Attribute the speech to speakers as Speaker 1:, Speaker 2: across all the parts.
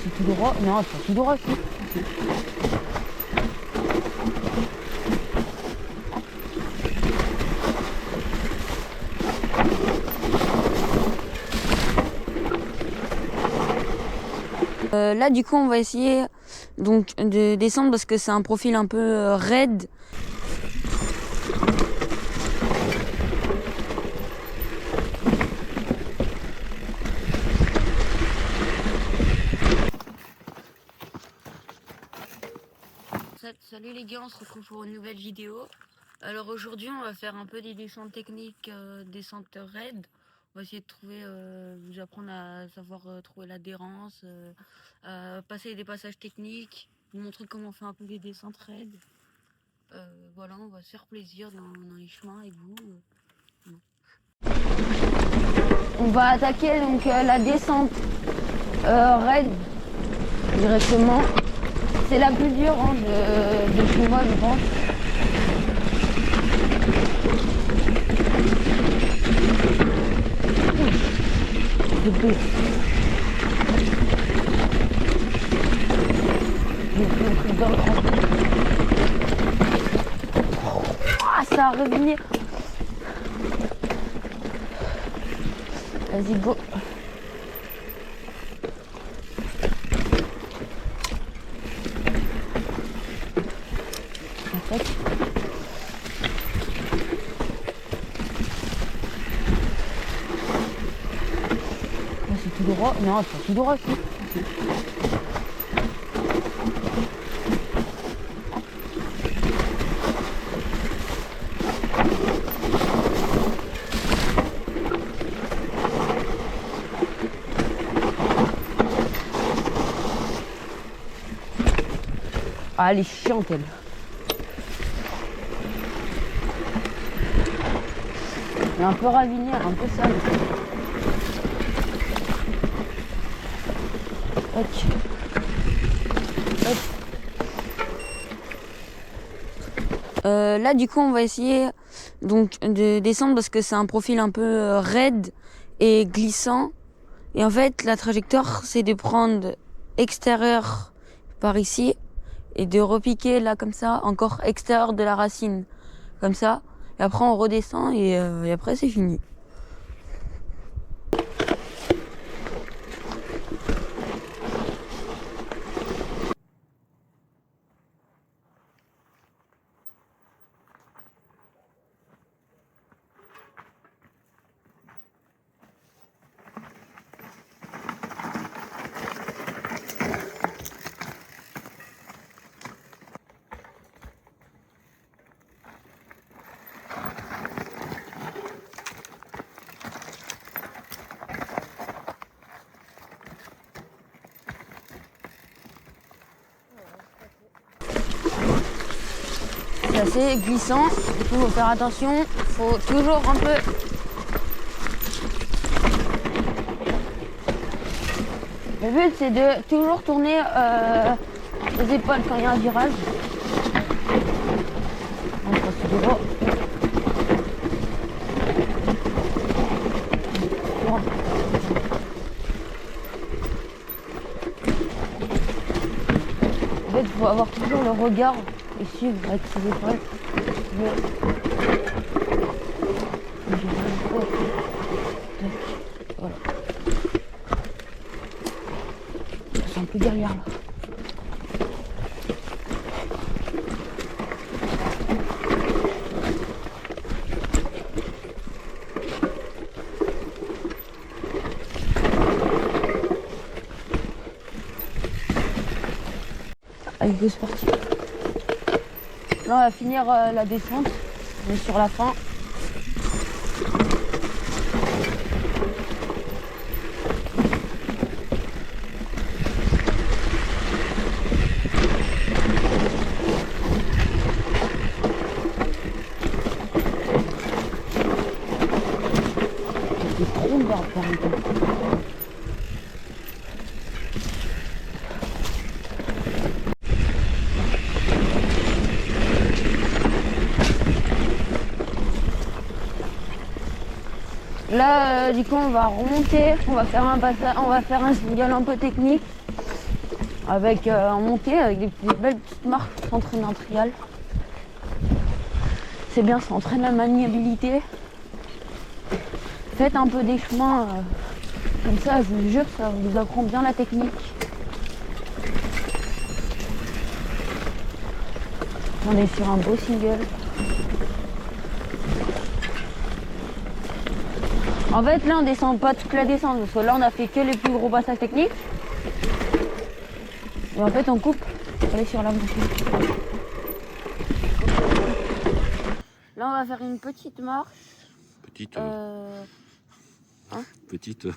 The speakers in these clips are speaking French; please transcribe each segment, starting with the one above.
Speaker 1: c'est tout droit. Non, c'est pas tout droit, si. Là, du coup, on va essayer donc de descendre parce que c'est un profil un peu raide. Salut les gars, on se retrouve pour une nouvelle vidéo. Alors aujourd'hui, on va faire un peu des descentes techniques, descentes raides. On va essayer de trouver, vous apprendre à savoir trouver l'adhérence, passer des passages techniques, vous montrer comment on fait un peu des descentes raides. Voilà, on va se faire plaisir dans les chemins avec vous. On va attaquer donc la descente raide directement. C'est la plus dure hein, de chez moi, je pense. Ah, ça a revenu. Vas-y, go. Attaque. C'est tout droit. Non, c'est pas tout droit, si. Ah, elle est chiante, elle. Elle est un peu ravinière, un peu sale. Hop. Hop. Là, du coup, on va essayer donc de descendre parce que c'est un profil un peu raide et glissant. Et en fait, la trajectoire, c'est de prendre extérieur par ici et de repiquer là comme ça, encore extérieur de la racine, comme ça. Et après, on redescend et après, c'est fini. C'est assez glissant, du coup il faut faire attention, il faut toujours un peu... Le but c'est de toujours tourner les épaules quand il y a un virage. On passe tout droit. En fait, il faut avoir toujours le regard et suivre avec ses épaules. Voilà. C'est un peu galère là. Allez, go, c'est parti. Là, on va finir la descente. On est sur la fin. C'est trop bien, par exemple. Là, du coup, on va remonter, on va faire un passage, on va faire un single un peu technique. avec en montée, avec des belles petites marches s'entraîner en trial. C'est bien, ça entraîne la maniabilité. Faites un peu des chemins comme ça, je vous jure, ça vous apprend bien la technique. On est sur un beau single. En fait, là, on descend pas toute la descente, parce que là, on a fait que les plus gros passages techniques. Et en fait, on coupe pour aller sur la montée. Là, on va faire une petite marche.
Speaker 2: Petite.
Speaker 1: Hein
Speaker 2: Petite.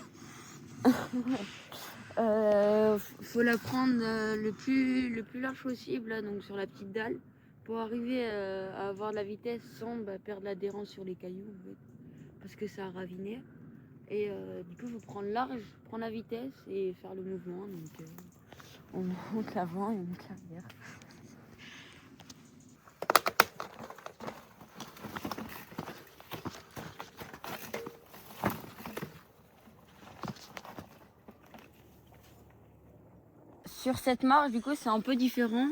Speaker 1: Faut la prendre le plus large possible, là, donc sur la petite dalle, pour arriver à avoir de la vitesse sans perdre l'adhérence sur les cailloux, en fait, parce que ça a raviné. Et du coup, il faut prendre large, prendre la vitesse et faire le mouvement. Donc, on monte l'avant et on monte l'arrière. Sur cette marche, du coup, c'est un peu différent.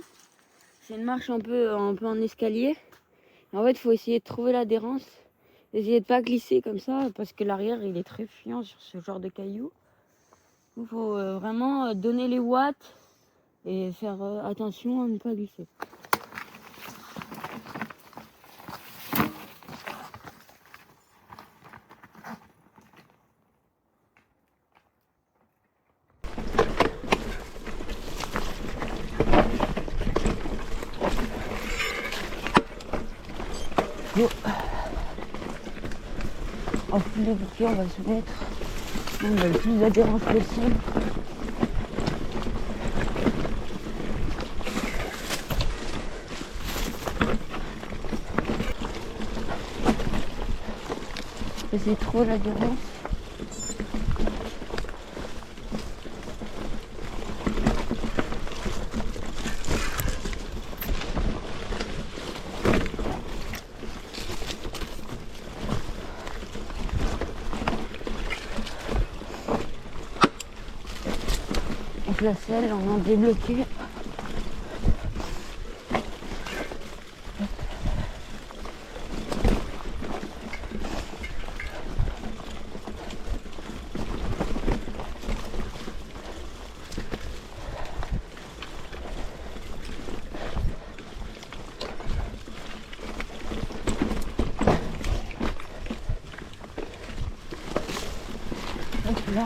Speaker 1: C'est une marche un peu en escalier. En fait, il faut essayer de trouver l'adhérence. Essayer de pas glisser comme ça, parce que l'arrière, il est très fuyant sur ce genre de cailloux. Il faut vraiment donner les watts et faire attention à ne pas glisser. En full de bouquet, on va se mettre. On a le plus d'adhérence possible. Essayer de trouver l'adhérence. Donc la selle, on a débloqué. Donc là,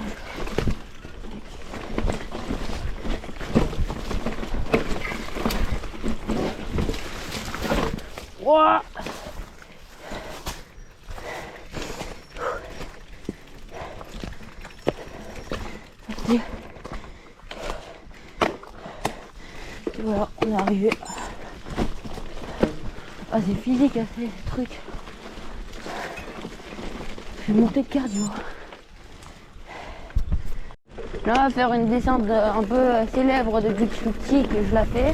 Speaker 1: ouah, et voilà, on est arrivé. Ah, c'est physique à ces trucs. Je vais monter de cardio. Là, on va faire une descente un peu célèbre depuis que je suis petit, que je la fais.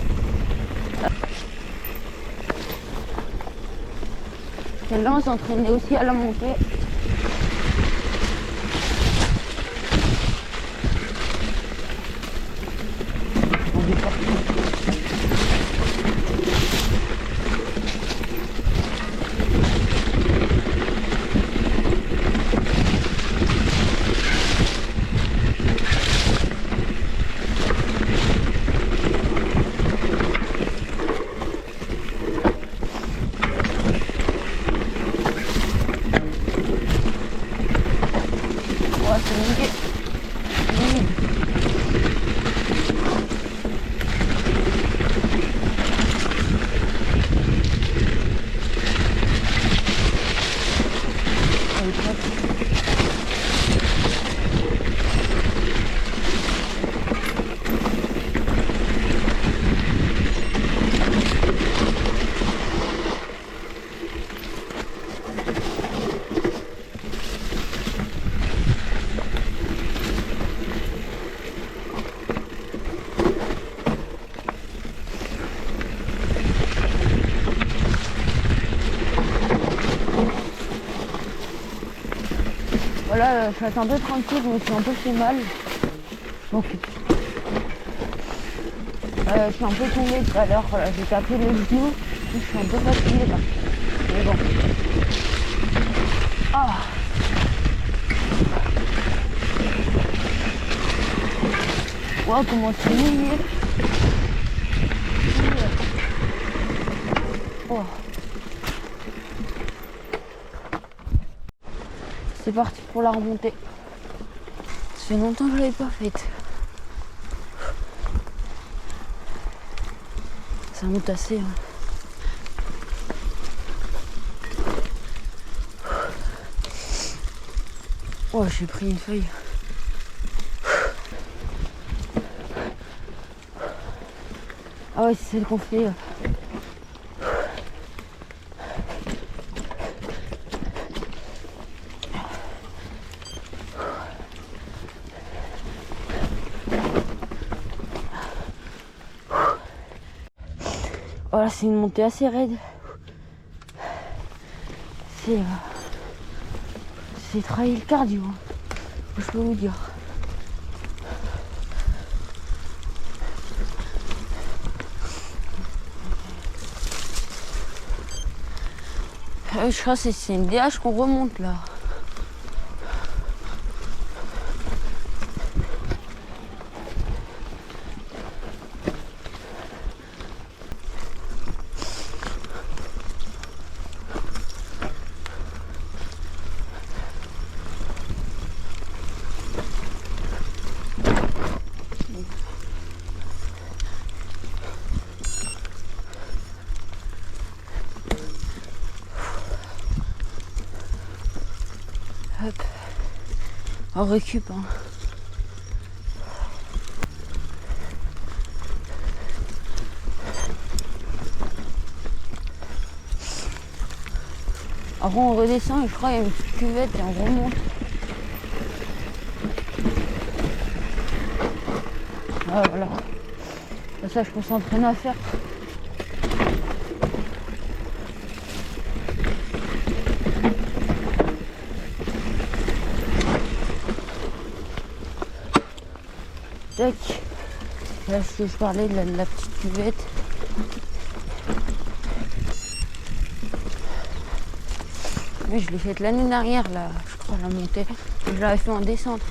Speaker 1: Celle-là, on s'entraînait aussi à la montée. On est parti. Voilà, je suis un peu tranquille, je me suis un peu fait mal. Donc Je suis un peu tombée tout à l'heure, j'ai tapé le genou, je suis un peu fatiguée là. Mais bon. Ah. Wow, comment c'est mouillé. Oh. C'est parti pour la remontée. Ça fait longtemps que je l'avais pas faite. Ça monte assez. Hein. Oh, j'ai pris une feuille. Ah ouais, c'est celle qu'on fait. Voilà, c'est une montée assez raide. C'est travailler le cardio, hein. Je peux vous dire. Je crois que c'est une DH qu'on remonte là. Hop. On récup. Hein. Après on redescend et je crois qu'il y a une petite cuvette et on remonte. Ah voilà. Ça je peux s'entraîner à faire. Tac. Là je parlais de la petite cuvette. Mais je l'ai faite l'année dernière là, je crois la montée. Je l'avais fait en descente.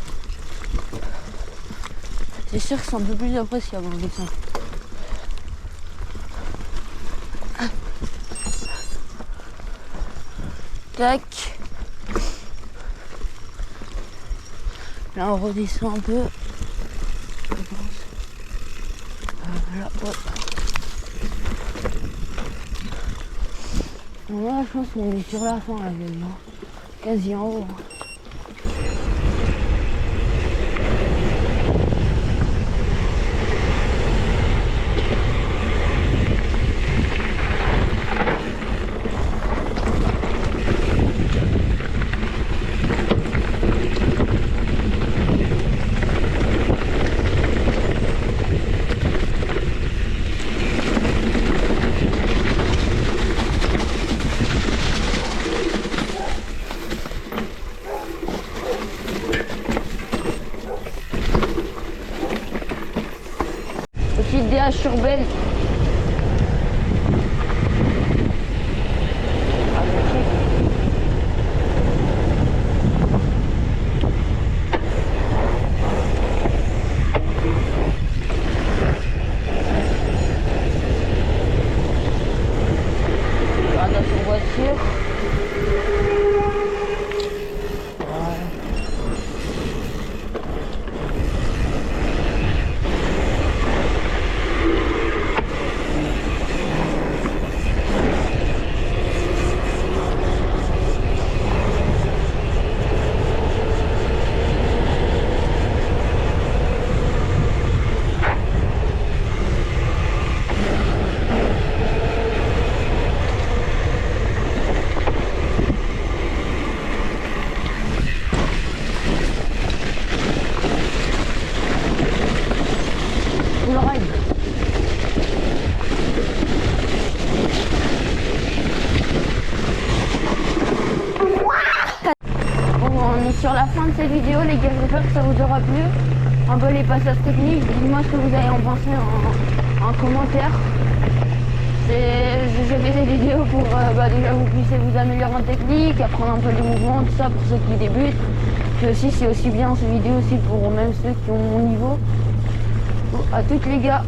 Speaker 1: C'est sûr que c'est un peu plus appréciable en descente. Tac. Là on redescend un peu. Je pense. Voilà, ouais. Là je pense qu'on est sur la fin là, quasi en haut. Petite DH urbaine. Sur la fin de cette vidéo les gars, j'espère que ça vous aura plu. un peu les passages techniques. Dites-moi ce que vous allez en penser en commentaire. J'ai fait des vidéos pour déjà vous puissiez vous améliorer en technique, apprendre un peu les mouvements, tout ça pour ceux qui débutent. Puis aussi c'est aussi bien ces vidéos aussi pour même ceux qui ont mon niveau. Bon, à toutes les gars.